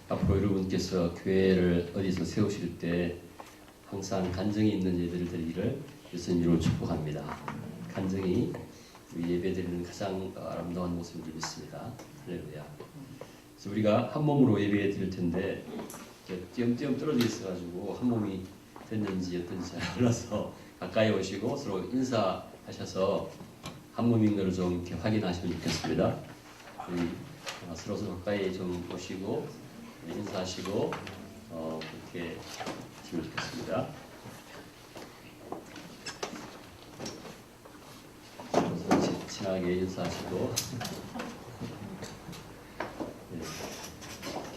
앞으로 여러분께서 교회를 어디서 세우실 때 항상 간증이 있는 예배를 드리기를 예수님으로 축복합니다. 간증이 우리 예배 드리는 가장 아름다운 모습인 줄 믿습니다. 할렐루야. 그래서 우리가 한 몸으로 예배 드릴 텐데 띄엄띄엄 떨어져 있어가지고 한 몸이 됐는지 어떤지 잘 몰라서 가까이 오시고 서로 인사하셔서 한 몸인 것을 좀 이렇게 확인하시면 좋겠습니다. 우리 서로 가까이 좀 오시고 인사하시고 그렇게 하시면 좋겠습니다. 서로 친하게 인사하시고 네,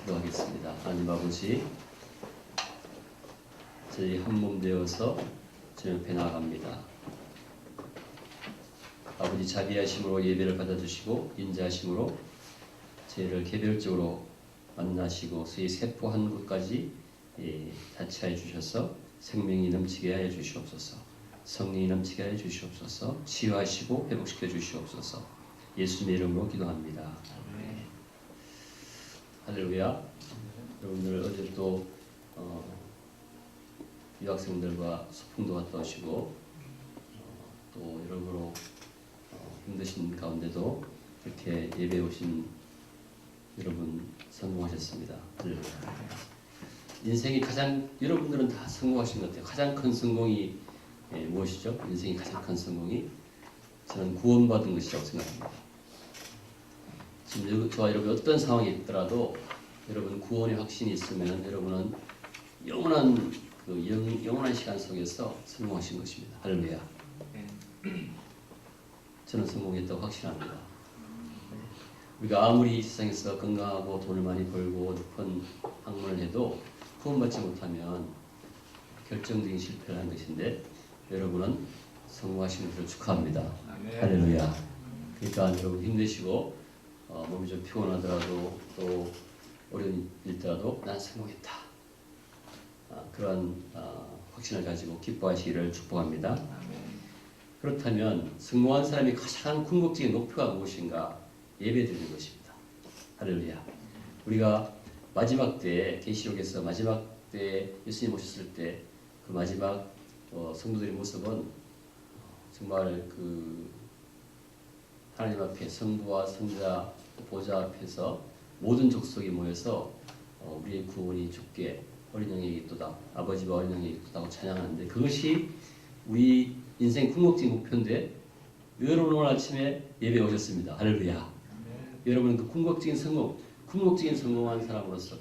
기도하겠습니다. 하나님 아버지, 저희 한 몸 되어서 저 옆에 나아갑니다. 아버지, 자비하심으로 예배를 받아주시고 인자하심으로 저희를 개별적으로 만나시고 저희 세포 한 곳까지 자치하여 주셔서 생명이 넘치게 하여 주시옵소서. 성령이 넘치게 하여 주시옵소서. 치유하시고 회복시켜 주시옵소서. 예수님의 이름으로 기도합니다. 할렐루야. 여러분들 어제 또 유학생들과 소풍도 갔다 오시고 또 여러모로 힘드신 가운데도 이렇게 예배에 오신 여러분 성공하셨습니다. 인생이 가장, 여러분들은 다 성공하신 것 같아요. 가장 큰 성공이 무엇이죠? 인생이 가장 큰 성공이 저는 구원받은 것이라고 생각합니다. 지금 저와 여러분 어떤 상황이 있더라도 여러분 구원의 확신이 있으면 여러분은 영원한 영원한 시간 속에서 성공하신 것입니다. 할렐루야. 저는 성공했다고 확신합니다. 우리가 아무리 세상에서 건강하고 돈을 많이 벌고 높은 학문을 해도 구원받지 못하면 결정적인 실패를 한 것인데 여러분은 성공하신 것을 축하합니다. 할렐루야. 그러니까 여러분 힘내시고 몸이 좀 피곤하더라도 또 어려운 일더라도 난 성공했다. 그런 확신을 가지고 기뻐하시기를 축복합니다. 그렇다면 성공한 사람이 가장 궁극적인 목표가 무엇인가? 예배드리는 것입니다. 할렐루야. 우리가 마지막 때 계시록에서 마지막 때 예수님 오셨을 때 그 마지막 성도들의 모습은 정말 그 하나님 앞에 성부와 성자 보좌 앞에서 모든 족속이 모여서 우리의 구원이 주께 어린 양에게 있도다, 아버지와 어린 양에게 있도다고 찬양하는데 그것이 우리 인생 궁극적인 목표인데 여러분 오늘 아침에 예배에 오셨습니다. 할렐루야. 여러분은 그 궁극적인 성공한 사람으로서,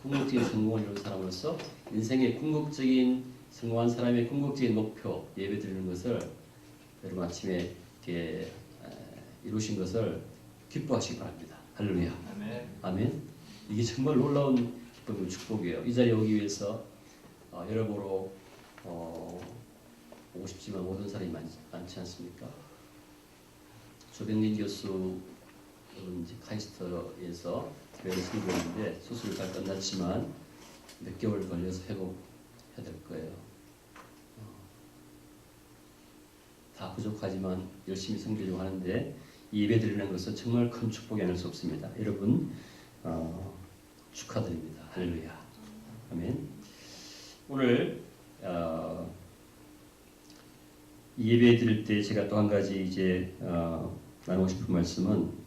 궁극적인 성공을 이룬 사람으로서 인생의 궁극적인 성공한 사람의 궁극적인 목표 예배 드리는 것을 여러분 아침에 이렇게 이루신 것을 기뻐하시기 바랍니다. 할렐루야. 아멘. 아멘. 이게 정말 놀라운 기쁨이고 축복이에요. 이 자리에 오기 위해서 여러모로 오고 싶지만 모든 사람이 많지 않습니까? 조병린 교수 이제 카이스트에서 교회를 설교했는데 수술이 잘 끝났지만 몇 개월 걸려서 회복해야 될 거예요. 다 부족하지만 열심히 섬기려고 하는데 이 예배 드리는 것은 정말 큰 축복이 아닐 수 없습니다. 여러분 축하드립니다. 할렐루야. 아멘. 오늘 예배 드릴 때 제가 또 한 가지 이제 나누고 싶은 말씀은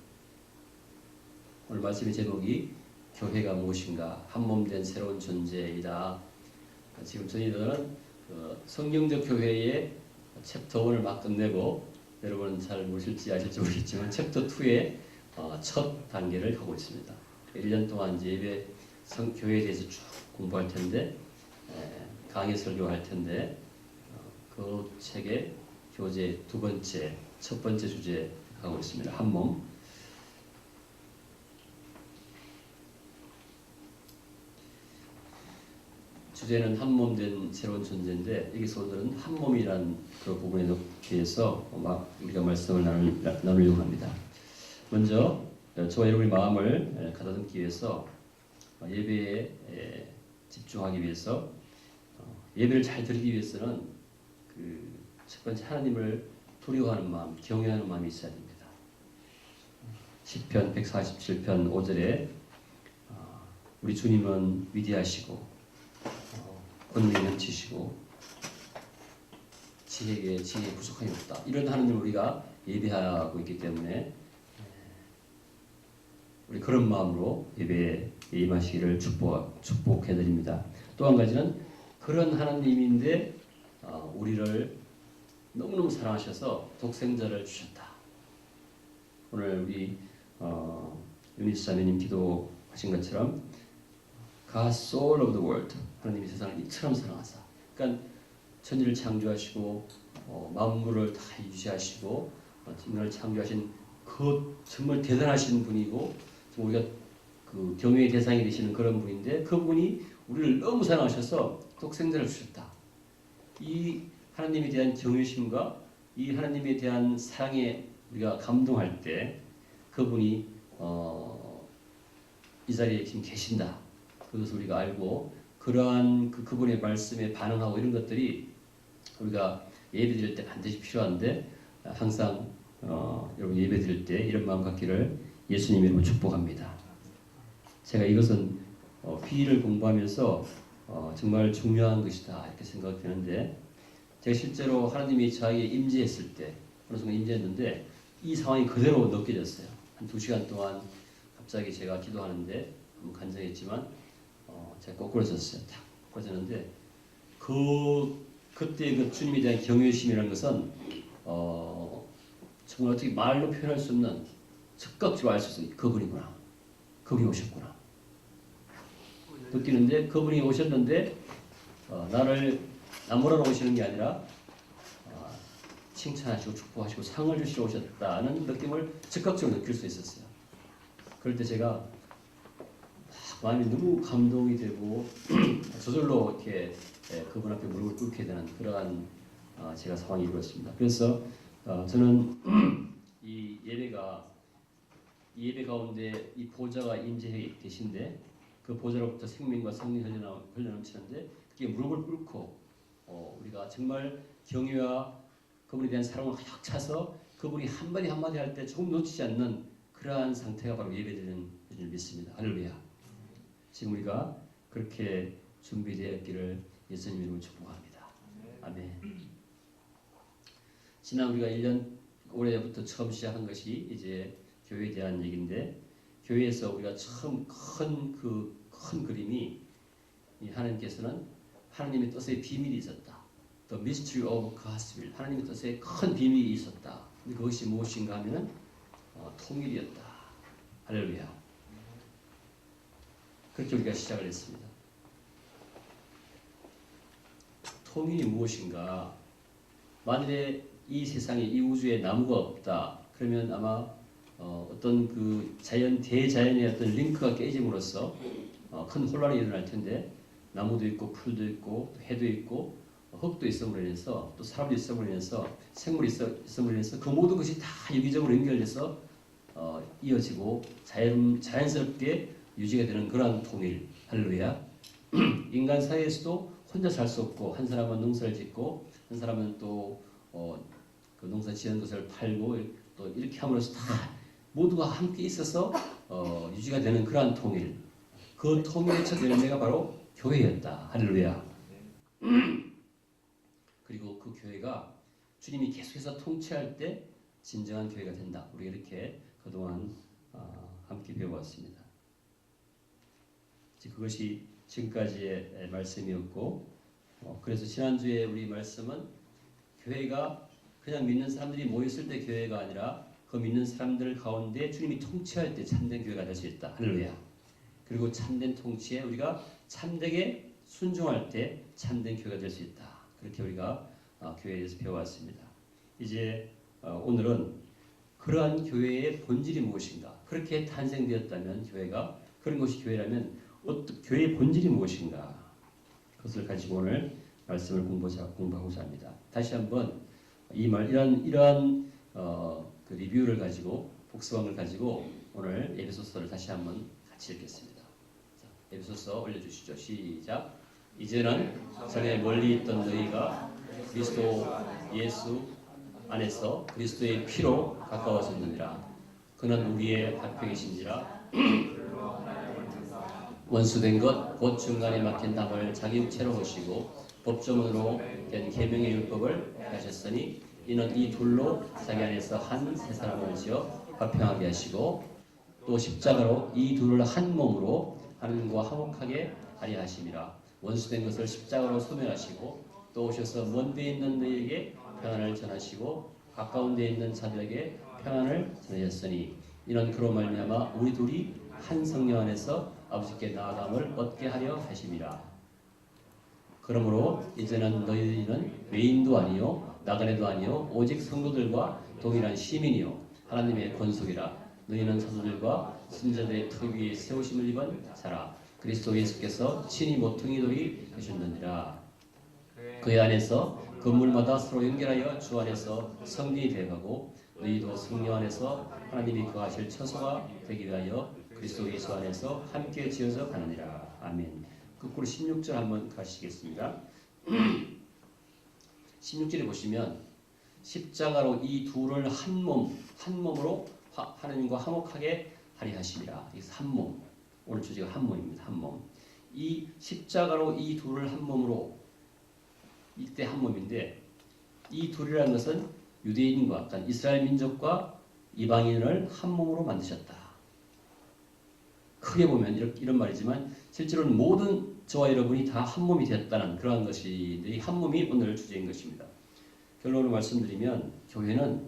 오늘 말씀의 제목이 교회가 무엇인가? 한 몸 된 새로운 존재이다. 지금 저희들은 성경적 교회의 챕터 1을 막 끝내고 여러분은 잘 모실지 아실지 모르겠지만 챕터 2의 첫 단계를 하고 있습니다. 1년 동안 이제 예배 교회에 대해서 쭉 공부할 텐데 강의 설교할 텐데 그 책의 교재 첫 번째 주제 하고 있습니다. 한 몸. 주제는 한 몸 된 새로운 존재인데 여기서 오늘은 한 몸이라는 그 부분에 대해서 우리가 말씀을 나누려고 합니다. 먼저 저와 여러분의 마음을 가다듬기 위해서 예배에 집중하기 위해서 예배를 잘 드리기 위해서는 그 첫 번째 하나님을 두려워하는 마음, 경외하는 마음이 있어야 됩니다. 시편 147편 5절에 우리 주님은 위대하시고 권능이 넘치시고 지혜에 부족함이 없다. 이런 하나님을 우리가 예배하고 있기 때문에 우리 그런 마음으로 예배에 임하시기를 축복해드립니다. 또 한 가지는 그런 하나님인데 우리를 너무너무 사랑하셔서 독생자를 주셨다. 오늘 우리 유니스 자매님 기도하신 것처럼 God so loved the world, 하나님이 세상을 이처럼 사랑하사. 그러니까 천지를 창조하시고 만물을 다 유지하시고 인간을 창조하신 그 정말 대단하신 분이고 우리가 그 경외의 대상이 되시는 그런 분인데 그분이 우리를 너무 사랑하셔서 독생자를 주셨다. 이 하나님에 대한 경외심과 이 하나님에 대한 사랑에 우리가 감동할 때 그분이 이 자리에 지금 계신다. 그것을 우리가 알고 그러한 그분의 말씀에 반응하고 이런 것들이 우리가 예배드릴 때 반드시 필요한데 항상 여러분 예배드릴 때 이런 마음 갖기를 예수님 이름으로 축복합니다. 제가 이것은 피의를 공부하면서 정말 중요한 것이다 이렇게 생각되는데 제가 실제로 하나님이 저에게 임재했을 때 어느 순간 임재했는데 이 상황이 그대로 느껴졌어요. 한 2시간 동안 갑자기 제가 기도하는데 한번 간증했지만 제가 꼬꾸라졌어요. 딱 꼬꾸라졌는데 그때 그 주님에 대한 경외심이라는 것은 정말 어떻게 말로 표현할 수 없는 즉각적으로 알 수 있어요. 그분이구나. 그분이 오셨구나. 느끼는데 그분이 오셨는데 나를 나무라러 오시는 게 아니라 칭찬하시고 축복하시고 상을 주시러 오셨다는 느낌을 즉각적으로 느낄 수 있었어요. 그럴 때 제가 마음이 너무 감동이 되고 저절로 이렇게 그분 앞에 무릎을 꿇게 되는 그러한 제가 상황이 이루어졌습니다. 그래서 저는 이 예배 가운데 이 보좌가 임재 계신데 그 보좌로부터 생명과 성령이 흘러넘치는데 그게 무릎을 꿇고 우리가 정말 경외와 그분에 대한 사랑을 확 차서 그분이 한마디 한마디 할 때 조금 놓치지 않는 그러한 상태가 바로 예배드리는 줄 믿습니다. 할렐루야. 지금 우리가 그렇게 준비되었기를 예수님 이름으로 축복합니다. 아멘. 지난 우리가 1년 올해부터 처음 시작한 것이 이제 교회에 대한 얘기인데 교회에서 우리가 처음 큰 그림이 하나님께서는 하나님의 뜻의 비밀이 있었다. The mystery of God's will. 하나님의 뜻에 큰 비밀이 있었다. 근데 그것이 무엇인가 하면은 통일이었다. 할렐루야. 그렇게 우리가 시작을 했습니다. 통일이 무엇인가? 만일에 이 세상에 이 우주에 나무가 없다. 그러면 아마 어떤 그 대자연의 어떤 링크가 깨짐으로써 큰 혼란이 일어날 텐데 나무도 있고 풀도 있고 해도 있고 흙도 있음으로 인해서 또 사람도 있음으로 인해서 생물이 있음으로 인해서 그 모든 것이 다 유기적으로 연결돼서 이어지고 자연스럽게 유지가 되는 그런 통일. 할렐루야. 인간 사회에서도 혼자 살 수 없고 한 사람은 농사를 짓고 한 사람은 또 그 농사 지은 것을 팔고 또 이렇게 함으로써 다 모두가 함께 있어서 유지가 되는 그러한 통일. 그 통일의 첫 열매가 바로 교회였다. 할렐루야. 그리고 그 교회가 주님이 계속해서 통치할 때 진정한 교회가 된다. 우리 이렇게 그동안 함께 배워왔습니다. 그것이 지금까지의 말씀이었고 그래서 지난주에 우리 말씀은 교회가 그냥 믿는 사람들이 모였을 때 교회가 아니라 그 믿는 사람들 가운데 주님이 통치할 때 참된 교회가 될 수 있다. 할렐루야. 그리고 참된 통치에 우리가 참되게 순종할 때 참된 교회가 될 수 있다. 그렇게 우리가 교회에 대해서 배워왔습니다. 이제 오늘은 그러한 교회의 본질이 무엇인가? 그렇게 탄생되었다면 교회가 그런 것이 교회라면 교회의 본질이 무엇인가? 그것을 가지고 오늘 말씀을 공부하고자 합니다. 다시 한번 이러한 그 리뷰를 가지고 복습함을 가지고 오늘 에베소서를 다시 한번 같이 읽겠습니다. 자, 에베소서 올려주시죠. 시작. 이제는 전에 멀리 있던 너희가 그리스도 예수 안에서 그리스도의 피로 가까워졌느니라. 그는 우리의 화평이신지라 원수된 것 곧 중간에 막힌 담을 자기 육체로 보시고 법조문으로 된 계명의 율법을 하셨으니 이는 이 둘로 자기 안에서 한 새 사람을 지어 화평하게 하시고 또 십자가로 이 둘을 한 몸으로 하나님과 화목하게 하려 하심이라. 원수된 것을 십자가로 소멸하시고 또 오셔서 먼 데 있는 너희에게 평안을 전하시고 가까운 데 있는 자들에게 평안을 전하셨으니 이는 그로 말미암아 우리 둘이 한 성령 안에서 아버지께 나아감을 얻게 하려 하심이라. 그러므로 이제는 너희는 외인도 아니요 나그네도 아니요 오직 성도들과 동일한 시민이요 하나님의 권속이라. 너희는 사도들과 선지자들의 터 위에 세우심을 입은 자라. 그리스도 예수께서 친히 모퉁이 돌이 되셨느니라. 그의 안에서 건물마다 서로 연결하여 주 안에서 성전이 되어가고 너희도 성령 안에서 하나님이 거하실 처소가 되기 위하여 그리스도 예수 안에서 함께 지어져 가느니라. 아멘. 거꾸로 16절 한번 가시겠습니다. 16절에 보시면 십자가로 이 둘을 한 몸으로 하나님과 화목하게 하리 하심이라. 이 한 몸. 오늘 주제가 한 몸입니다. 한 몸. 이 십자가로 이 둘을 한 몸으로 이때 한 몸인데 이 둘이라는 것은 유대인과 이스라엘 민족과 이방인을 한 몸으로 만드셨다. 크게 보면 이런 말이지만 실제로는 모든 저와 여러분이 다 한 몸이 되었다는 그러한 것이 이 한 몸이 오늘 주제인 것입니다. 결론을 말씀드리면 교회는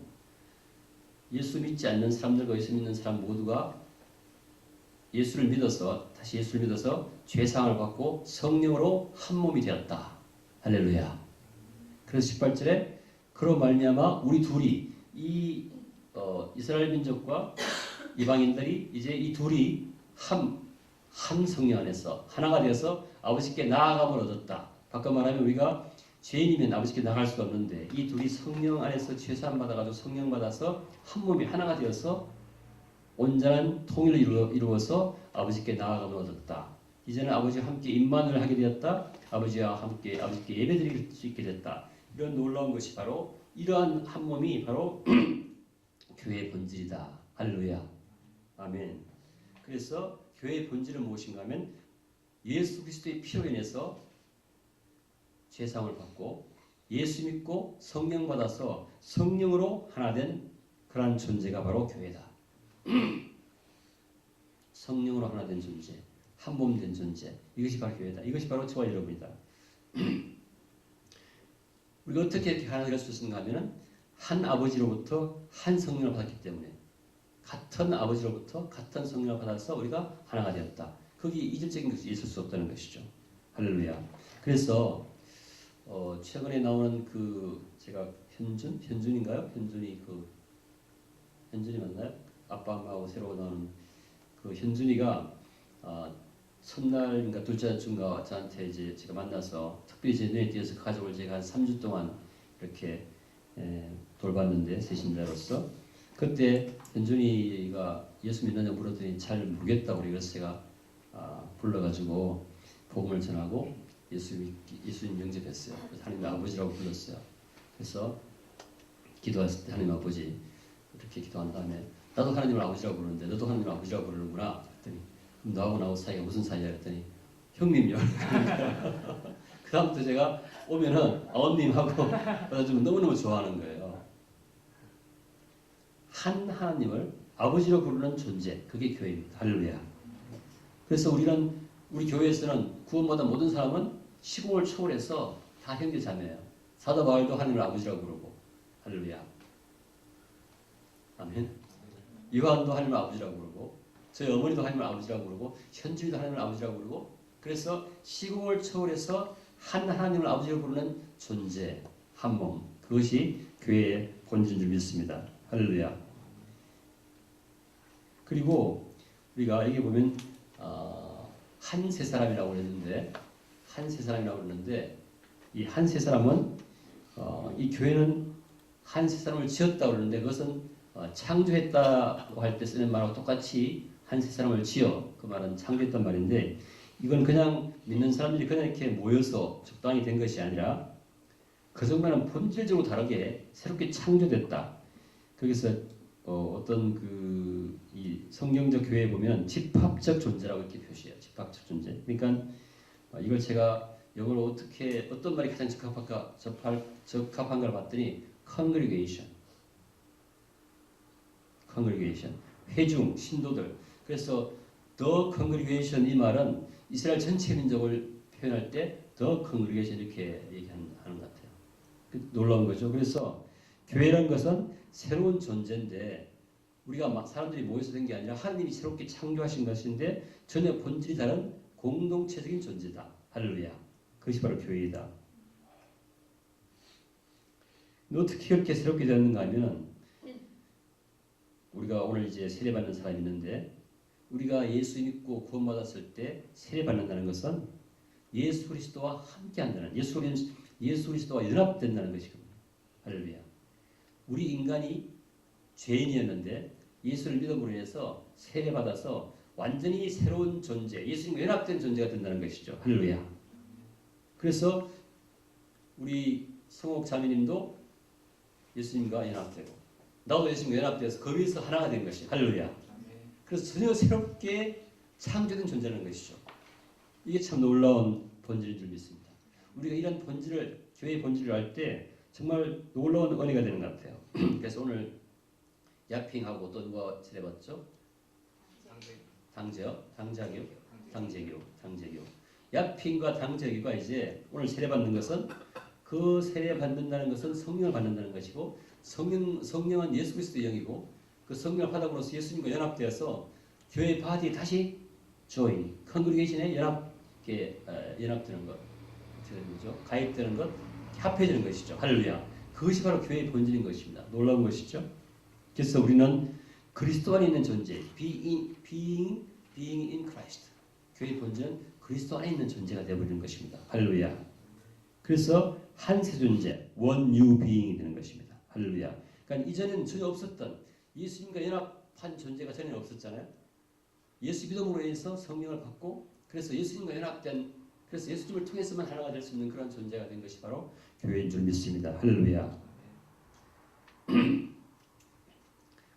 예수 믿지 않는 사람들과 예수 믿는 사람 모두가 예수를 믿어서 죄사함을 받고 성령으로 한 몸이 되었다. 할렐루야. 그래서 18절에 그로 말미암아 우리 둘이 이 이스라엘 민족과 이방인들이 이제 이 둘이 한 성령 안에서 하나가 되어서 아버지께 나아감을 얻었다. 바꿔 말하면 우리가 죄인이면 아버지께 나갈 수가 없는데 이 둘이 성령 안에서 죄사함 받아가지고 성령 받아서 한 몸이 하나가 되어서 온전한 통일을 이루어서 아버지께 나아감을 얻었다. 이제는 아버지와 함께 임만을 하게 되었다. 아버지와 함께 아버지께 예배드릴 수 있게 됐다. 이런 놀라운 것이 바로 이러한 한 몸이 바로 교회의 본질이다. 할렐루야. 아멘. 그래서 교회의 본질은 무엇인가 하면 예수 그리스도의 피로 인해서 죄사함을 받고 예수 믿고 성령 받아서 성령으로 하나 된 그러한 존재가 바로 교회다. 성령으로 하나 된 존재, 한 몸 된 존재, 이것이 바로 교회다. 이것이 바로 저와 여러분이다. 우리가 어떻게 이렇게 하나 될 수 있는가 하면 한 아버지로부터 한 성령을 받았기 때문에 같은 아버지로부터 같은 성령을 받아서 우리가 하나가 되었다. 거기 이질적인 것이 있을 수 없다는 것이죠. 할렐루야. 그래서 최근에 나오는 제가 현준인가요? 현준이 맞나요? 아빠 엄마하고 새로 나오는 현준이가 첫날인가 둘째 주인가 저한테 이제 제가 만나서 특별히 제 눈에 띄어서 가족을 제가 한 3주 동안 이렇게 돌봤는데 세신자로서 그때 현준이가 예수 믿느냐 물었더니 잘 모르겠다고 그래서 제가 불러가지고 복음을 전하고 예수님 영접했어요. 그래서 하나님 아버지라고 불렀어요. 그래서 기도했을 때 하나님 아버지 이렇게 기도한 다음에 나도 하나님을 아버지라고 부르는데 너도 하나님을 아버지라고 부르는구나. 그랬더니 그럼 나하고 사이가 무슨 사이야? 그랬더니 형님요. 그 다음부터 제가 오면은 아버님하고 받아주면 너무너무 좋아하는 거예요. 한 하나님을 아버지로 부르는 존재, 그게 교회입니다. 할렐루야. 그래서 우리 교회에서는 구원받은 모든 사람은 시공을 초월해서 다 형제 자매예요. 사도 바울도 하나님을 아버지라고 부르고, 할렐루야. 아멘. 요한도 하나님을 아버지라고 부르고, 저희 어머니도 하나님을 아버지라고 부르고, 현주이도 하나님을 아버지라고 부르고, 그래서 시공을 초월해서 한 하나님을 아버지로 부르는 존재, 한 몸, 그것이 교회의 본질인 줄 믿습니다. 할렐루야. 그리고 우리가 여기 보면 한 세 사람이라고 그랬는데 이 한 세 사람은 이 교회는 한 세 사람을 지었다고 그러는데 그것은 창조했다고 할 때 쓰는 말하고 똑같이 한 세 사람을 지어 그 말은 창조했단 말인데 이건 그냥 믿는 사람들이 그냥 이렇게 모여서 적당히 된 것이 아니라 그 정도는 본질적으로 다르게 새롭게 창조됐다. 거기서 어떤 이 성경적 교회에 보면 집합적 존재라고 이렇게 표시해요. 집합적 존재. 그러니까 이걸 제가 영어로 어떤 말이 가장 적합한가를 봤더니 congregation, 회중, 신도들. 그래서 the congregation 이 말은 이스라엘 전체 민족을 표현할 때 the congregation 이렇게 얘기하는 것 같아요. 놀라운 거죠. 그래서 교회라는 것은 새로운 존재인데 우리가 막 사람들이 모여서 된 게 아니라 하나님이 새롭게 창조하신 것인데 전혀 본질이 다른 공동체적인 존재다. 할렐루야. 그것이 바로 교회이다. 어떻게 그렇게 새롭게 되었는가 하면 우리가 오늘 이제 세례받는 사람이 있는데 우리가 예수 믿고 구원받았을 때 세례받는다는 것은 예수 그리스도와 함께 한다는 예수 그리스도와 연합된다는 것이거든요. 할렐루야. 우리 인간이 죄인이었는데 예수를 믿음으로 인해서 세례받아서 완전히 새로운 존재, 예수님과 연합된 존재가 된다는 것이죠. 할렐루야. 그래서 우리 성옥 자매님도 예수님과 연합되고 나도 예수님과 연합되어서 거기서 하나가 된 것이 할렐루야. 그래서 전혀 새롭게 창조된 존재라는 것이죠. 이게 참 놀라운 본질인 줄 믿습니다. 우리가 이런 본질을 교회의 본질을 알 때 정말 놀라운 은혜가 되는 것 같아요. 그래서 오늘 야핑하고 또 누가 세례받죠? 당제교. 야핑과 당제교가 이제 오늘 세례받는 것은 그 세례받는다는 것은 성령을 받는다는 것이고 성령은 예수 그리스도의 영이고 그 성령을 받음으로써 예수님과 연합되어서 교회 바디에 다시 join, 컨그리게이션에 연합되는 것, 어떻게 되는 거죠? 가입되는 것, 합해지는 것이죠. 할렐루야. 그것이 바로 교회의 본질인 것입니다. 놀라운 것이죠. 그래서 우리는 그리스도 안에 있는 존재, being in Christ. 교회의 본질은 그리스도 안에 있는 존재가 되어버리는 것입니다. 할렐루야. 그래서 한 새 존재, one new being이 되는 것입니다. 할렐루야. 그러니까 이전에는 전혀 없었던 예수님과 연합한 존재가 전혀 없었잖아요. 예수 믿음으로 인해서 성령을 받고 그래서 예수님과 연합된 그래서 예수님을 통해서만 하나가 될 수 있는 그런 존재가 된 것이 바로 교회인 줄 믿습니다. 할렐루야.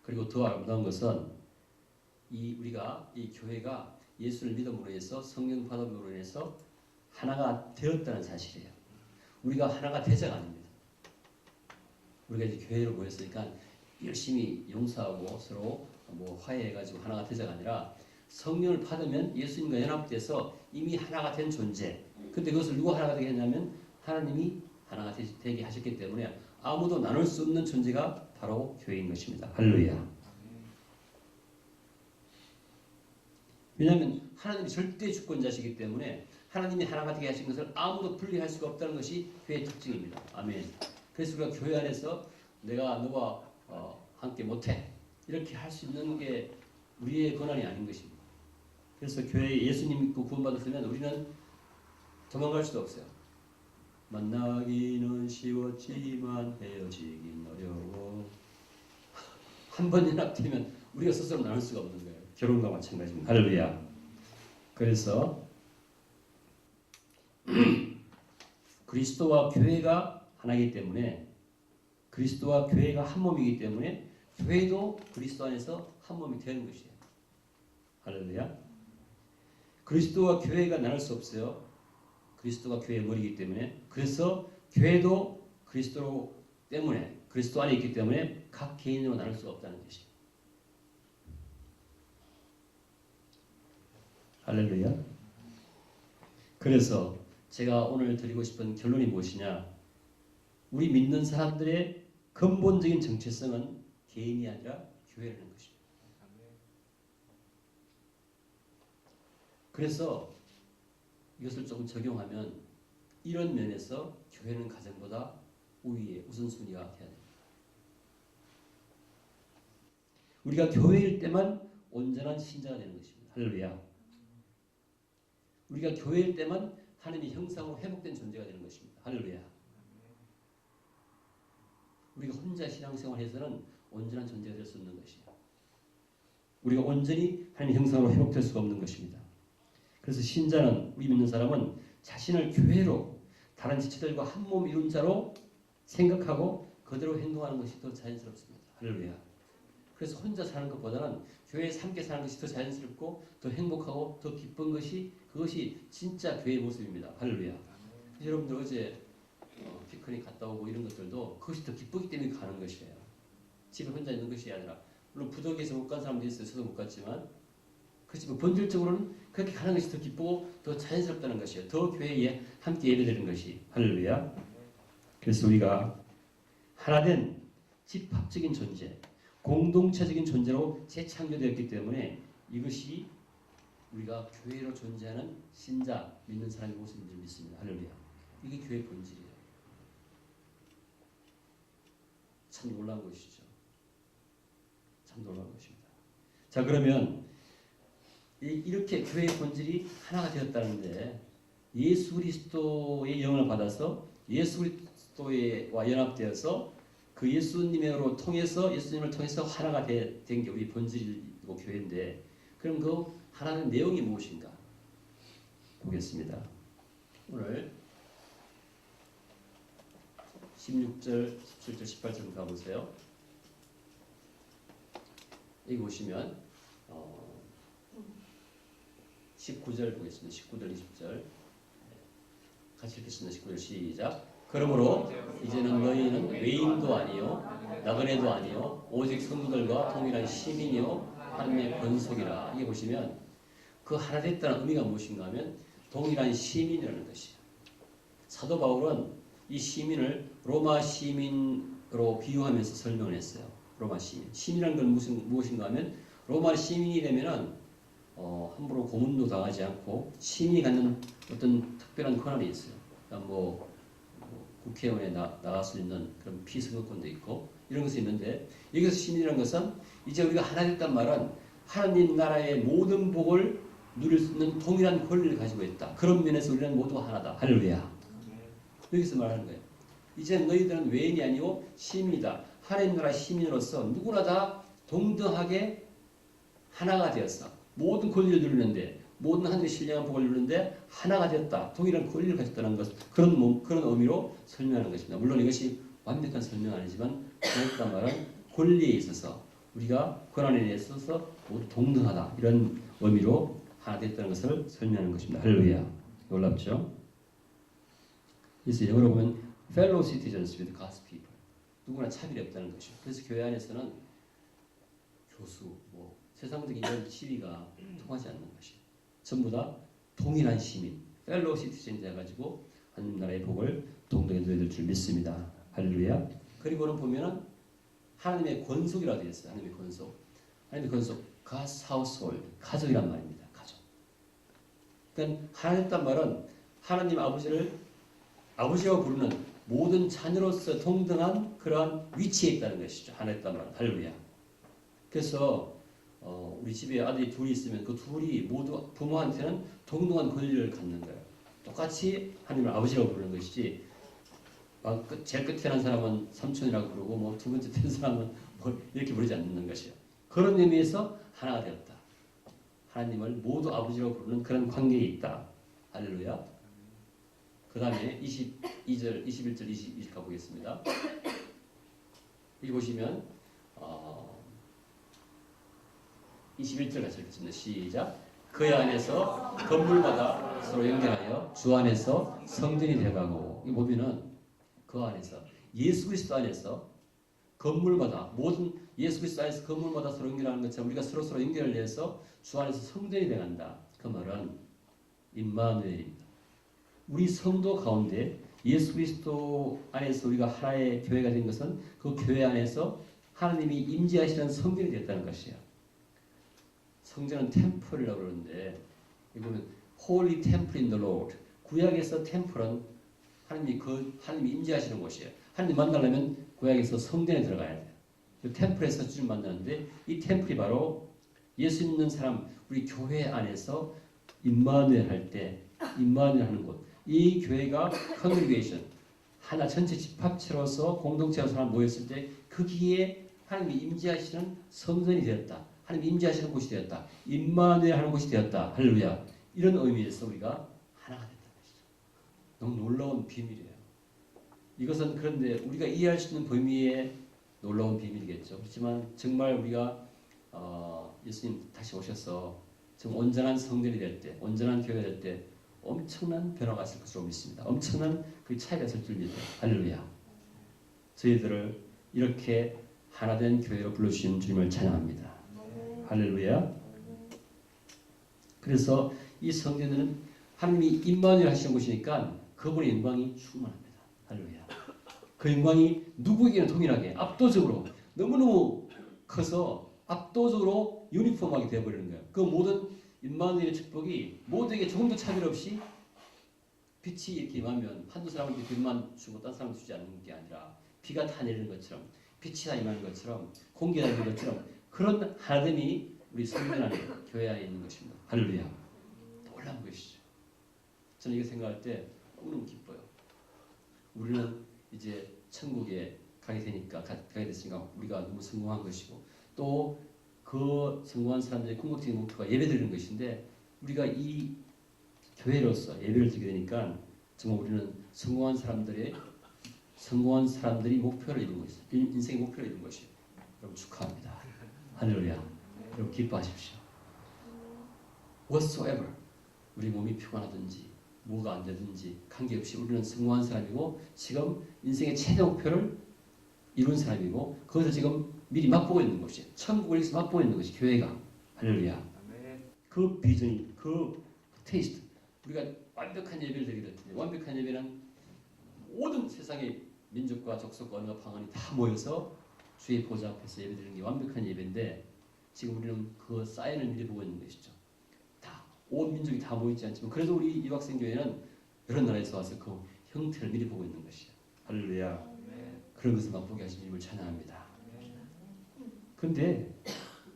그리고 더 아름다운 것은 우리가 이 교회가 예수를 믿음으로 해서 성령 받음으로 인해서 하나가 되었다는 사실이에요. 우리가 하나가 되자가 아닙니다. 우리가 이제 교회로 모였으니까 열심히 용서하고 서로 화해해가지고 하나가 되자가 아니라 성령을 받으면 예수님과 연합돼서 이미 하나가 된 존재. 근데 그것을 누가 하나가 되게 했냐면 하나님이 하나가 되게 하셨기 때문에 아무도 나눌 수 없는 존재가 바로 교회인 것입니다. 할렐루야. 왜냐하면 하나님이 절대 주권자시기 때문에 하나님이 하나가 되게 하신 것을 아무도 분리할 수가 없다는 것이 교회의 특징입니다. 아멘. 그래서 우리가 교회 안에서 내가 너와 함께 못해 이렇게 할 수 있는 게 우리의 권한이 아닌 것입니다. 그래서 교회에 예수님 믿고 구원받았으면 우리는 도망갈 수도 없어요. 만나기는 쉬웠지만 헤어지긴 어려워. 한 번 연합되면 우리가 스스로 나눌 수가 없는 거예요. 결혼과 마찬가지입니다. 할렐루야. 그래서 그리스도와 교회가 하나이기 때문에 그리스도와 교회가 한 몸이기 때문에 교회도 그리스도 안에서 한 몸이 되는 것이에요. 할렐루야. 그리스도와 교회가 나눌 수 없어요. 그리스도가 교회의 머리이기 때문에. 그래서 교회도 그리스도 때문에 그리스도 안에 있기 때문에 각 개인으로 나눌 수가 없다는 것이에요. 할렐루야. 그래서 제가 오늘 드리고 싶은 결론이 무엇이냐? 우리 믿는 사람들의 근본적인 정체성은 개인이 아니라 교회라는 것입니다. 그래서 이것을 조금 적용하면 이런 면에서 교회는 가정보다 우위에 우선순위가 돼야 됩니다. 우리가 교회일 때만 온전한 신자가 되는 것입니다. 할렐루야. 우리가 교회일 때만 하나님의 형상으로 회복된 존재가 되는 것입니다. 할렐루야. 우리가 혼자 신앙생활해서는 온전한 존재가 될 수 없는 것이에요. 우리가 온전히 하나님의 형상으로 회복될 수가 없는 것입니다. 그래서 신자는, 우리 믿는 사람은 자신을 교회로 다른 지체들과 한 몸 이룬 자로 생각하고 그대로 행동하는 것이 더 자연스럽습니다. 할렐루야. 그래서 혼자 사는 것보다는 교회에서 함께 사는 것이 더 자연스럽고 더 행복하고 더 기쁜 것이 그것이 진짜 교회의 모습입니다. 할렐루야. 여러분들 어제 피크닉 갔다 오고 이런 것들도 그것이 더 기쁘기 때문에 가는 것이에요. 집에 혼자 있는 것이 아니라 물론 부덕에서 못 간 사람도 있어요. 저도 못 갔지만 그렇지만 본질적으로는 그렇게 가는 것이 더 기쁘고 더 자연스럽다는 것이에요. 더 교회에 함께 예배드리는 것이. 할렐루야. 그래서 우리가 하나된 집합적인 존재, 공동체적인 존재로 재창조되었기 때문에 이것이 우리가 교회로 존재하는 신자, 믿는 사람의 모습인 줄 믿습니다. 할렐루야. 이게 교회의 본질이에요. 참 놀라운 것이죠. 참 놀라운 것입니다. 자, 그러면 이렇게 교회의 본질이 하나가 되었다는데 예수 그리스도의 영을 받아서 예수 그리스도와 연합되어서 그 예수님으로 통해서 예수님을 통해서 하나가 된 게 우리 본질이고 교회인데 그럼 그 하나는 내용이 무엇인가 보겠습니다. 오늘 16절, 17절, 18절 가보세요. 여기 보시면 19절 보겠습니다. 19절, 20절 같이 읽겠습니다. 19절 시작. 그러므로 이제는 너희는 외인도 아니요 나그네도 아니요 오직 성도들과 동일한 시민이요 하나님의 권속이라. 이게 보시면 그 하나 됐다는 의미가 무엇인가 하면 동일한 시민이라는 것이에요. 사도 바울은 이 시민을 로마 시민으로 비유하면서 설명을 했어요. 로마 시민. 시민이라는 건 무엇인가 하면 로마 시민이 되면은 함부로 고문도 당하지 않고 시민이 갖는 어떤 특별한 권한이 있어요. 그러니까 국회의원에 나갈 수 있는 그런 피선거권도 있고 이런 것이 있는데 여기서 시민이라는 것은 이제 우리가 하나 됐단 말은 하나님 나라의 모든 복을 누릴 수 있는 동일한 권리를 가지고 있다. 그런 면에서 우리는 모두가 하나다. 할렐루야. 여기서 말하는 거예요. 이제 너희들은 외인이 아니고 시민이다. 하나님 나라 시민으로서 누구나 다 동등하게 하나가 되었어. 모든 권리를 누리는데 모든 하늘의 신령한 복을 누리는데 하나가 되었다. 동일한 권리를 가졌다는 것 그런 의미로 설명하는 것입니다. 물론 이것이 완벽한 설명은 아니지만 그렇단 말은 권리에 있어서 우리가 권한에 있어서 모두 동등하다. 이런 의미로 하나 됐다는 것을 설명하는 것입니다. 할렐루야. 놀랍죠? 그래서 영어로 보면 fellow citizens with God's people. 누구나 차별이 없다는 것이죠. 그래서 교회 안에서는 교수, 세상적인 이런 시위가 통하지 않는 것이에요. 전부 다 동일한 시민, fellow citizen 돼가지고 하나님 나라의 복을 동등히 누려야 될 줄 믿습니다. 할렐루야. 그리고는 보면은 하나님의 권속이라고 되어 있어요. 하나님의 권속. 하나님의 권속, God's household, 가족이란 말입니다. 가족. 그러니까 하나 됐단 말은 하나님 아버지라고 부르는 모든 자녀로서 동등한 그러한 위치에 있다는 것이죠. 하나 됐단 말은. 할렐루야. 그래서 우리 집에 아들이 둘이 있으면 그 둘이 모두 부모한테는 동등한 권리를 갖는 거예요. 똑같이 하나님을 아버지라고 부르는 것이지 제일 끝에 난 사람은 삼촌이라고 부르고 두 번째 된 사람은 이렇게 부르지 않는 것이에요. 그런 의미에서 하나가 되었다. 하나님을 모두 아버지라고 부르는 그런 관계에 있다. 할렐루야. 그 다음에 22절, 21절, 22절 가보겠습니다. 여기 보시면 21절 같이 읽겠습니다. 시작. 그의 안에서 건물마다 서로 연결하여 주 안에서 성전이 되어가고. 이 보면은 그 안에서 예수 그리스도 안에서 건물마다 모든 예수 그리스도 안에서 건물마다 서로 연결하는 것처럼 우리가 서로 연결을 해서 주 안에서 성전이 되어간다. 그 말은 임마누엘입니다. 우리 성도 가운데 예수 그리스도 안에서 우리가 하나의 교회가 된 것은 그 교회 안에서 하나님이 임재하시는 성전이 됐다는 것이에요. 성전은 템플이라고 그러는데 여기 보면 Holy Temple in the Lord. 구약에서 템플은 하나님이 임재하시는 곳이에요. 하나님 만나려면 구약에서 성전에 들어가야 돼요. 그 템플에서 주님 만나는데 이 템플이 바로 예수 믿는 사람 우리 교회 안에서 임마누엘 할 때 임마누엘 하는 곳. 이 교회가 컨그리게이션 하나 전체 집합체로서 공동체로 사람 모였을 때 거기에 하나님이 임재하시는 성전이 되었다. 하나님 임재하시는 곳이 되었다. 임마누엘 하는 곳이 되었다. 할렐루야. 이런 의미에서 우리가 하나가 됐다는 것이죠. 너무 놀라운 비밀이에요. 이것은 그런데 우리가 이해할 수 있는 범위에 놀라운 비밀이겠죠. 그렇지만 정말 우리가 예수님 다시 오셔서 정말 온전한 성전이 될 때, 온전한 교회가 될 때 엄청난 변화가 있을 것으로 믿습니다. 엄청난 그 차이가 있을 줄 믿어요. 할렐루야. 저희들을 이렇게 하나된 교회로 불러주신 주님을 찬양합니다. 할렐루야. 그래서 이 성전은 하나님이 임마누엘 하시는 곳이니까 그분의 영광이 충만합니다. 할렐루야. 그 영광이 누구에게나 동일하게 압도적으로 너무너무 커서 압도적으로 유니폼하게 되어버리는 거예요. 그 모든 임마누엘의 축복이 모두에게 조금도 차별 없이 빛이 이렇게 임하면 한두 사람한테 빛만 주고 딴 사람 주지 않는 게 아니라 비가 다 내리는 것처럼 빛이 다 임하는 것처럼 공기가 내리는 것처럼 그런 하나됨이 우리 성전 안에 교회 안에 있는 것입니다. 할렐루야. 놀라운 것이죠. 저는 이거 생각할 때 너무너무 기뻐요. 우리는 이제 천국에 가게 되니까 가게 됐으니까 우리가 너무 성공한 것이고 또 그 성공한 사람들의 궁극적인 목표가 예배드리는 것인데 우리가 이 교회로서 예배를 드리게 되니까 정말 우리는 성공한 사람들이 목표를 이룬 것이죠. 인생의 목표를 이룬 것이에요. 여러분 축하합니다. 할렐루야. 여러분 기뻐하십시오. Whatsoever 우리 몸이 피곤하든지 뭐가 안 되든지 관계없이 우리는 성공한 사람이고 지금 인생의 최대 목표를 이룬 사람이고 그것을 지금 미리 맛보고 있는 것이 천국을 여기서 맛보고 있는 것이 교회가 할렐루야. 그 비전이 그 테이스트 우리가 완벽한 예배를 드리게 됐는데 완벽한 예배는 모든 세상의 민족과 족속과 언어가 방언이 다 모여서 주의 보좌 앞에서 예배드리는 게 완벽한 예배인데 지금 우리는 그 사인을 미리 보고 있는 것이죠. 다 온 민족이 다 모이지 않지만 그래도 우리 이박생교회는 여러 나라에서 와서 그 형태를 미리 보고 있는 것이에요. 할렐루야. 그런 것을 맛보게 하신 주님을 찬양합니다. 그런데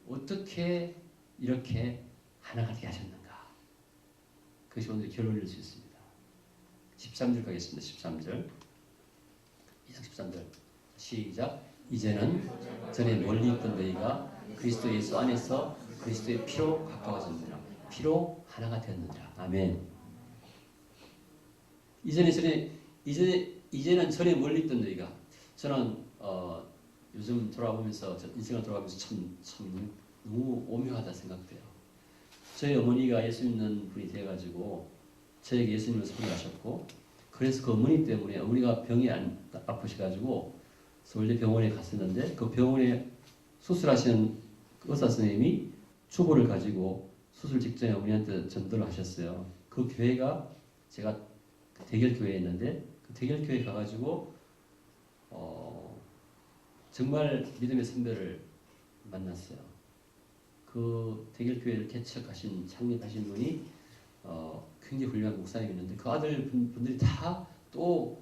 어떻게 이렇게 하나가 되게 하셨는가? 그것이 오늘 결론일 수 있습니다. 13절 가겠습니다. 13절. 13절 시작. 이제는 전에 멀리 있던 너희가 그리스도 예수 안에서 그리스도의 피로 가까워졌느니라. 피로 하나가 되었느니라. 아멘. 이제는 전에 멀리 있던 너희가 저는 요즘 돌아보면서 인생을 돌아가면서 참 너무 오묘하다 생각돼요. 저희 어머니가 예수 믿는 분이 돼가지고 저에게 예수님을 소개하셨고 그래서 그 어머니 때문에 어머니가 병이 아프셔가지고 서울대 병원에 갔었는데 그 병원에 수술하시는 의사 선생님이 초보를 가지고 수술 직전에 어머니한테 전도를 하셨어요. 그 교회가 제가 대결교회에 있는데 그 대결교회에 가가지고 정말 믿음의 선배를 만났어요. 그 대결교회를 개척하신 창립하신 분이 굉장히 훌륭한 목사님이었는데 그 아들 분들이 다 또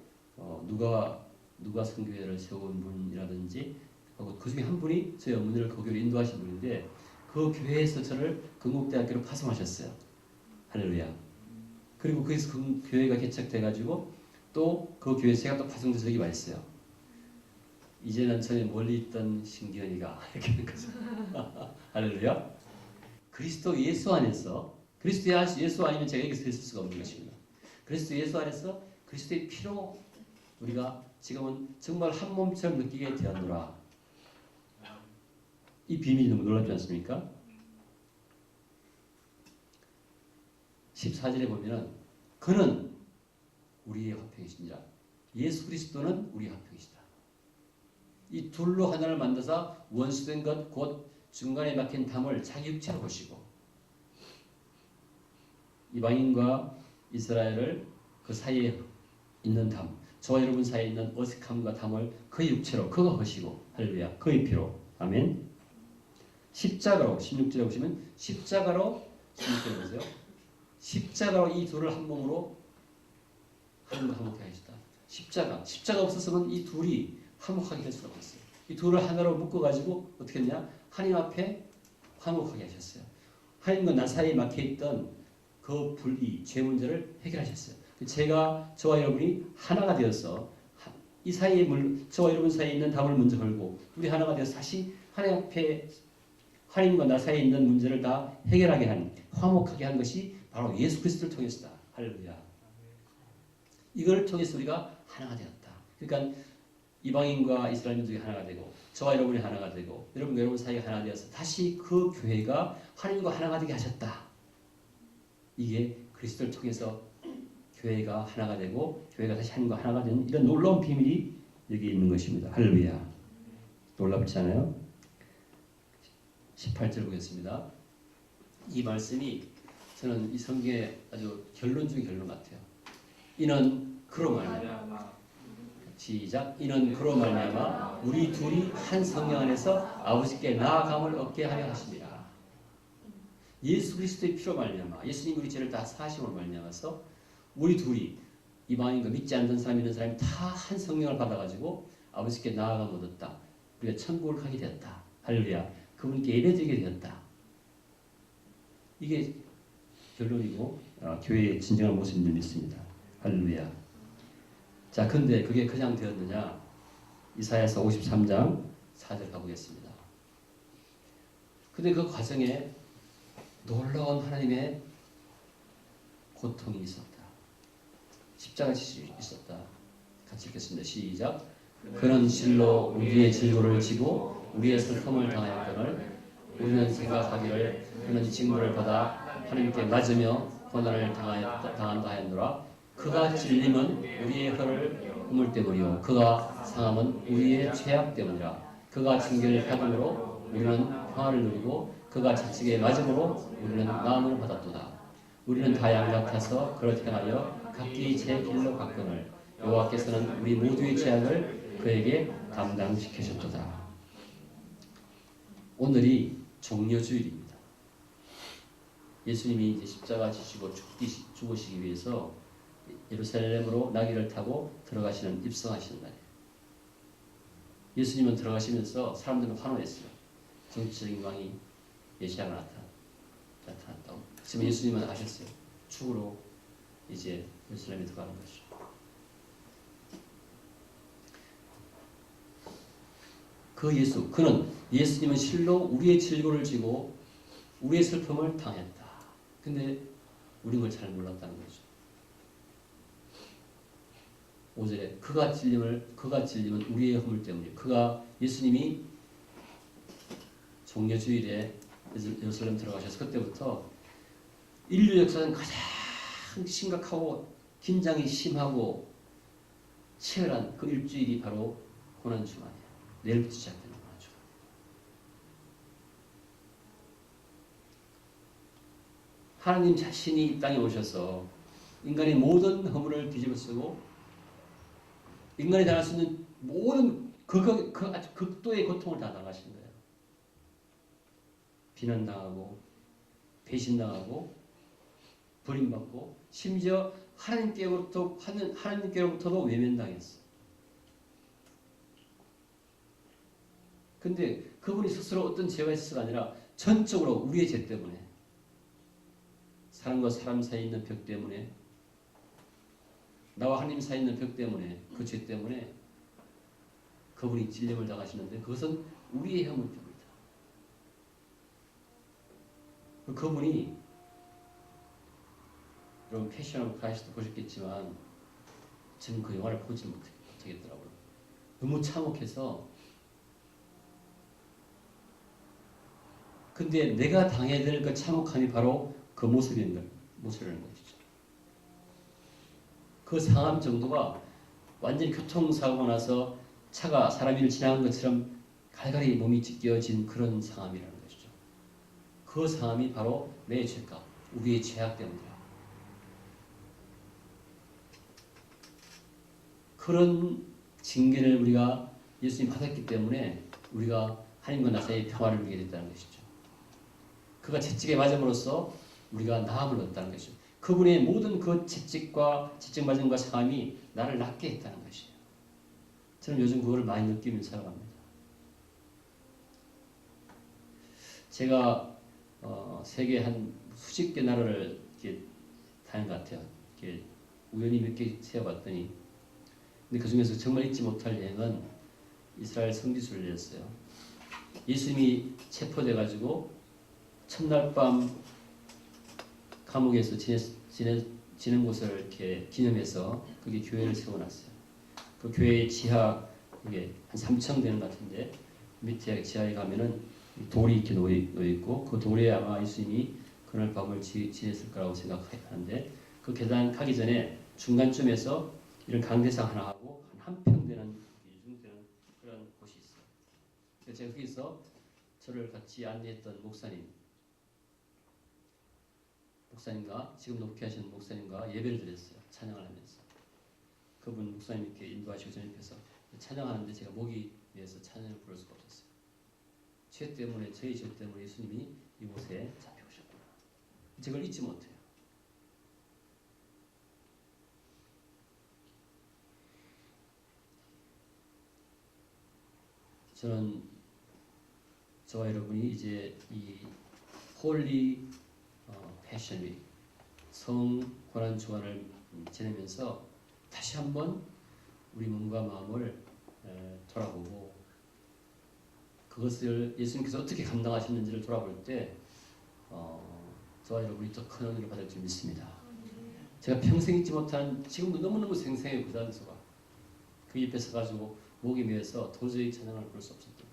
누가 선교회를 세운 분이라든지 하고 그 중에 한 분이 저희 어머니를 그 교회로 인도하신 분인데 그 교회에서 저를 건국대학교로 파송하셨어요. 할렐루야. 그리고 거기서 그 교회가 개척돼가지고 또 그 교회 제가 또 파송돼서 여기 와 있어요. 이제는 전에 멀리 있던 신기현이가 이렇게 하는 거죠. 할렐루야. 그리스도 예수 안에서 그리스도 예수 아니면 제가 여기서 있을 수가 없는 것입니다. 그리스도 예수 안에서 그리스도의 피로 우리가 지금은 정말 한 몸처럼 느끼게 되었노라. 이 비밀이 너무 놀랍지 않습니까? 14절에 보면은 그는 우리의 화평이시니라. 예수 그리스도는 우리의 화평이시다. 이 둘로 하나를 만드사 원수된 것 곧 중간에 막힌 담을 자기 육체로 보시고 이방인과 이스라엘을 그 사이에 있는 담 저와 여러분 사이에 있는 어색함과 담을 그의 육체로 그가 하시고 할렐루야 그의 피로 아멘. 십자가로 16절에 보시면 십자가로 16절에 보세요. 십자가로 이 둘을 한 몸으로 하나님과 화목하게 하시다. 십자가 없었으면 이 둘이 화목하게 될 수가 없었어요. 이 둘을 하나로 묶어가지고 어떻게 했냐? 하나님 앞에 화목하게 하셨어요. 하나님과 나 사이에 막혀있던 그 불의, 죄 문제를 해결하셨어요. 저와 여러분이 하나가 되어서 이 사이에 저와 여러분 사이에 있는 담을 먼저 걸고 우리 하나가 되어서 다시 하나님 앞에 하나님과 나 사이에 있는 문제를 다 해결하게 한 화목하게 한 것이 바로 예수 그리스도를 통해서다. 할렐루야. 이걸 통해서 우리가 하나가 되었다. 그러니까 이방인과 이스라엘 민족이 하나가 되고 저와 여러분이 하나가 되고 여러분과 여러분 사이가 하나 되어서 다시 그 교회가 하나님과 하나가 되게 하셨다. 이게 그리스도를 통해서 교회가 하나가 되고 교회가 다시 하나님과 하나가 되는 이런 놀라운 비밀이 여기 있는 것입니다. 할렐루야. 놀랍지 않아요? 18절 보겠습니다. 이 말씀이 저는 이 성경의 아주 결론 중의 결론 같아요. 이는 그로 말미암아 시작. 이는 그로 말미암아 우리 둘이 한 성령 안에서 아버지께 나아감을 얻게 하려 하십니다. 예수 그리스도의 피로 말미암아 예수님 우리 죄를 다 사하심으로 말미암아서 우리 둘이 이방인과 믿지 않는 사람 있는 사람이 다 한 성령을 받아가지고 아버지께 나아감을 얻었다. 우리가 천국을 가게 되었다. 할렐루야. 그분께 예배드리게 되었다. 이게 결론이고 교회의 진정한 모습인 줄 믿습니다. 할렐루야. 자, 근데 그게 그냥 되었느냐? 이사야서 53장 4절 가보겠습니다. 근데 그 과정에 놀라운 하나님의 고통이 있었다. 십자가 지심이 있었다. 같이 읽겠습니다. 시작. 그는 실로 우리의 질고를 지고 우리의 슬픔을 당하였거늘 우리는 생각하기를 그는 징벌을 받아 하나님께 맞으며 고난을 당한다 하였노라. 그가 찔림은 우리의 허를 허물 때문이요 그가 상함은 우리의 죄악 때문이라. 그가 징계를 받음으로 우리는 평화를 누리고 그가 채찍에 맞음으로 우리는 나음을 받았도다. 우리는 다 양 같아서 그를 행하여 각기 제 길로 갔거늘 여호와께서는 우리 모두의 죄악을 그에게 담당시키셨도다. 오늘이 종려주일입니다. 예수님이 이제 십자가 지시고 죽으시기 위해서 예루살렘으로 나귀를 타고 들어가시는 입성하시는 날이에요. 예수님은 들어가시면서 사람들은 환호했어요. 정치적인 왕이 메시아가 나타났다고. 지금 예수님은 아셨어요. 죽으러 이제 예루살렘에 들어가는 것이죠. 그는 예수님은 실로 우리의 질고를 지고 우리의 슬픔을 당했다. 근데 우리는 그걸 잘 몰랐다는 거죠. 5절에 그가 찔림은 우리의 허물 때문이에요. 예수님이 종려주일에 예루살렘 들어가셔서 그때부터 인류 역사는 가장 심각하고 긴장이 심하고 치열한 그 일주일이 바로 고난주간이에요. 내일부터 시작되는 고난주간. 하나님 자신이 이 땅에 오셔서 인간의 모든 허물을 뒤집어쓰고 인간이 당할 수 있는 모든 아주 극도의 고통을 다 당하신 거예요. 비난당하고 배신당하고 버림받고 심지어 하나님께로부터도 외면당했어요. 근데 그분이 스스로 어떤 죄가 있어서가 아니라 전적으로 우리의 죄 때문에 사람과 사람 사이에 있는 벽 때문에 나와 하나님 사이에 있는 벽 때문에 그 죄 때문에 그분이 찔림을 당하시는데 그것은 우리의 허물 때문이다. 그분이 여러분 패션 오브 크라이스트 보셨겠지만 저는 그 영화를 보지 못하겠더라고요. 너무 참혹해서. 근데 내가 당해야 될 그 참혹함이 바로 그 모습이라는 것이죠. 그 상함 정도가 완전히 교통사고가 나서 차가 사람이 지나간 것처럼 갈갈이 몸이 찢겨진 그런 상함이라는 것이죠. 그 상함이 바로 내 죄값, 우리의 죄악 때문이다. 그런 징계를 우리가 예수님 받았기 때문에 우리가 하나님과 나 사이의 평화를 누리게 됐다는 것이죠. 그가 채찍에 맞음으로써 우리가 나음을 얻었다는 것이죠. 그분의 모든 그 채찍 맞음과 상함이 나를 낫게 했다는 것이에요. 저는 요즘 그걸 많이 느끼면서 살아갑니다. 제가 세계 한 수십 개 나라를 이렇게 다닌 것 같아요. 이렇게 우연히 몇 개 세어봤더니, 근데 그 중에서 정말 잊지 못할 여행은 이스라엘 성지순례를 했어요. 예수님이 체포돼가지고 첫날 밤 감옥에서 지낸 곳을 이렇게 기념해서 거기 교회를 세워놨어요. 그 교회의 지하 이게 한 3층 되는 것 같은데 밑에 지하에 가면은 돌이 이렇게 놓여 있고 그 돌에 아마 예수님이 그날 밤을 지냈을 거라고 생각하는데 그 계단 가기 전에 중간쯤에서 이런 강대상 하나 하고 한 평 되는 이중되는 그런 곳이 있어요. 그래서 제가 거기서 저를 같이 안내했던 목사님과 지금 목회하시는 목사님과 예배를 드렸어요. 찬양을 하면서. 그분 목사님 이렇게 인도하시고 저 옆에서 찬양하는데 제가 목이 위해서 찬양을 부를 수가 없었어요. 죄 때문에, 저희 죄 때문에 예수님이 이곳에 잡혀오셨구나. 저걸 잊지 못해요. 저는 저와 여러분이 이제 이 홀리 패션 위 성고난 주간을 지내면서 다시 한번 우리 몸과 마음을 돌아보고 그것을 예수님께서 어떻게 감당하셨는지를 돌아볼 때 저와 여러분이 더 큰 은혜를 받을 줄 믿습니다. 제가 평생 잊지 못한 지금도 너무너무 생생해요. 그 단서가 그 옆에 서가지고 목이 메어서 도저히 찬양을 부를 수 없었던 거예요.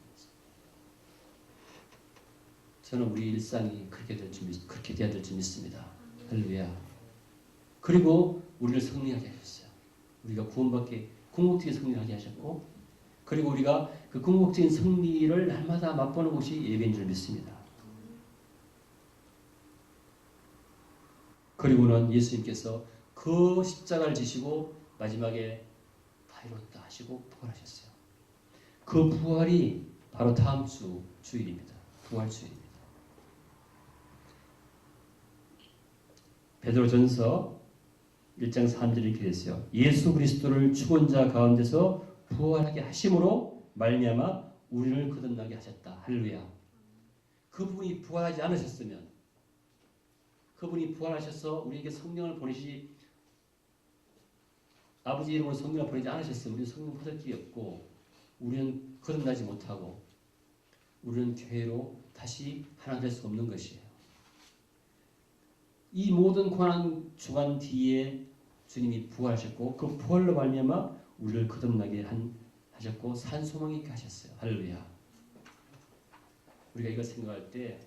저는 우리 일상이 그렇게 돼야 될 줄 믿습니다. 할렐루야. 그리고 우리를 승리하게 하셨어요. 우리가 구원받게 궁극적인 승리하게 하셨고 그리고 우리가 그 궁극적인 승리를 날마다 맛보는 것이 예배인 줄 믿습니다. 그리고는 예수님께서 그 십자가를 지시고 마지막에 다 이뤘다 하시고 부활하셨어요. 그 부활이 바로 다음 주 주일입니다. 부활주일입니다. 베드로전서 1장 3절에 이렇게 됐어요. 예수 그리스도를 죽은 자 가운데서 부활하게 하심으로 말미암아 우리를 거듭나게 하셨다. 할렐루야. 그분이 부활하지 않으셨으면 그분이 부활하셔서 우리에게 성령을 보내시 아버지 이름으로 성령을 보내지 않으셨으면 우리는 성령 받을 길이 없고 우리는 거듭나지 못하고 우리는 교회로 다시 하나 될 수 없는 것이에요. 이 모든 고난 주간 뒤에 주님이 부활하셨고 그 부활로 말미암아 우리를 거듭나게 하셨고 산소망 있게 하셨어요. 할렐루야. 우리가 이걸 생각할 때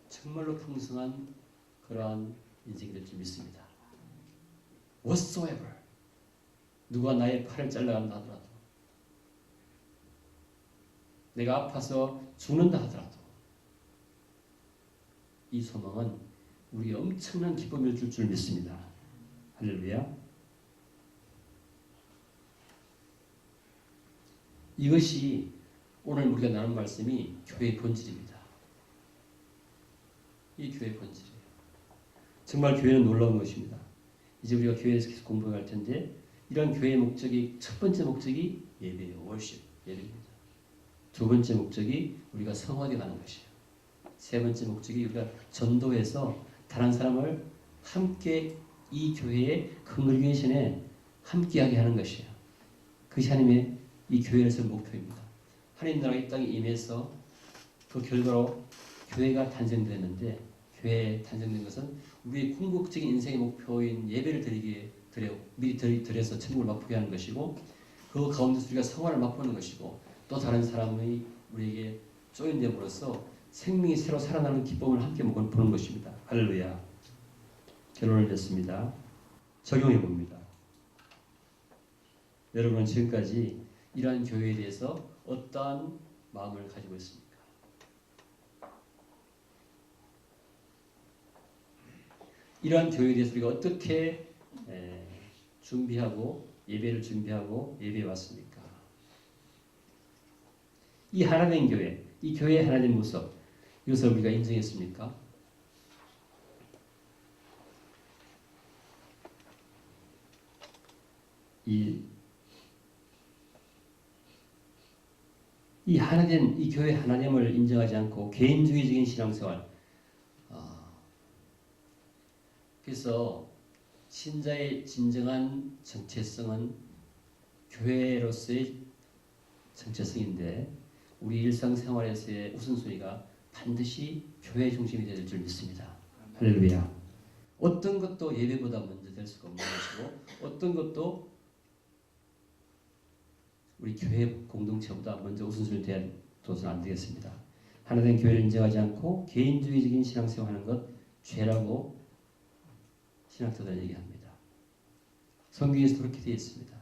정말로 풍성한 그러한 인생이 될 줄 믿습니다. Whatsoever 누가 나의 팔을 잘라간다 하더라도 내가 아파서 죽는다 하더라도 이 소망은 우리에게 엄청난 기쁨을 줄 줄 믿습니다. 할렐루야. 이것이 오늘 우리가 나눈 말씀이 교회의 본질입니다. 이 교회의 본질이에요. 정말 교회는 놀라운 것입니다. 이제 우리가 교회에서 계속 공부할 텐데 이런 교회의 목적이 첫 번째 목적이 예배예요. 월십, 예배입니다. 두 번째 목적이 우리가 성화되어 가는 것이에요. 세 번째 목적이 우리가 전도해서 다른 사람을 함께 이 교회의 컨그리게이션에 함께하게 하는 것이에요. 그것이 하나님의 이 교회를 세운 목표입니다. 하나님 나라가 이 땅에 임해서 그 결과로 교회가 탄생됐는데 교회에 탄생된 것은 우리의 궁극적인 인생의 목표인 예배를 미리 드려서 천국을 맛보게 하는 것이고 그 가운데서 우리가 성화를 맛보는 것이고 또 다른 사람의 우리에게 조인됨으로써 생명이 새로 살아나는 기쁨을 함께 보는 것입니다. 할렐루야. 결론을 냈습니다. 적용해 봅니다. 여러분은 지금까지 이러한 교회에 대해서 어떠한 마음을 가지고 있습니까? 이러한 교회에 대해서 우리가 어떻게 준비하고 예배를 준비하고 예배해 왔습니까? 이 하나된 교회, 이 교회의 하나된 모습, 이것을 우리가 인정했습니까? 이 하나된 이 교회 하나됨을 인정하지 않고 개인주의적인 신앙생활. 그래서 신자의 진정한 정체성은 교회로서의 정체성인데 우리 일상생활에서의 우선순위가 반드시 교회 중심이 될 줄 믿습니다. 할렐루야. 어떤 것도 예배보다 먼저 될 수가 없는 것이고 어떤 것도 우리 교회 공동체보다 먼저 우선순위를 둬서는 안 되겠습니다. 하나된 교회를 인정하지 않고 개인주의적인 신앙생활하는 것 죄라고 신학자들은 얘기합니다. 성경에서 그렇게 되어 있습니다.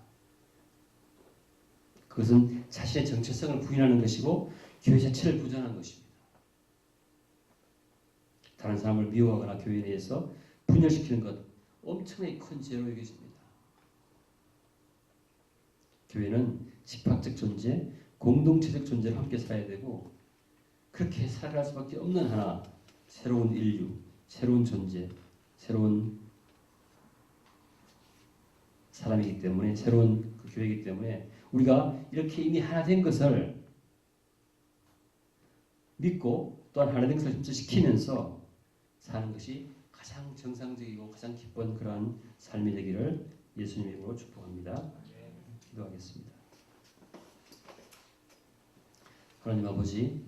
그것은 자신의 정체성을 부인하는 것이고 교회 자체를 부정하는 것입니다. 다른 사람을 미워하거나 교회 내에서 분열시키는 것 엄청나게 큰 죄로 여겨집니다. 교회는 집합적 존재, 공동체적 존재를 함께 살아야 되고 그렇게 살아갈 수밖에 없는 하나 새로운 인류, 새로운 존재, 새로운 사람이기 때문에 새로운 그 교회이기 때문에 우리가 이렇게 이미 하나 된 것을 믿고 또한 하나 된 것을 현실시키면서 사는 것이 가장 정상적이고 가장 기쁜 그러한 삶이 되기를 예수님 이름으로 축복합니다. 기도하겠습니다. 하나님 아버지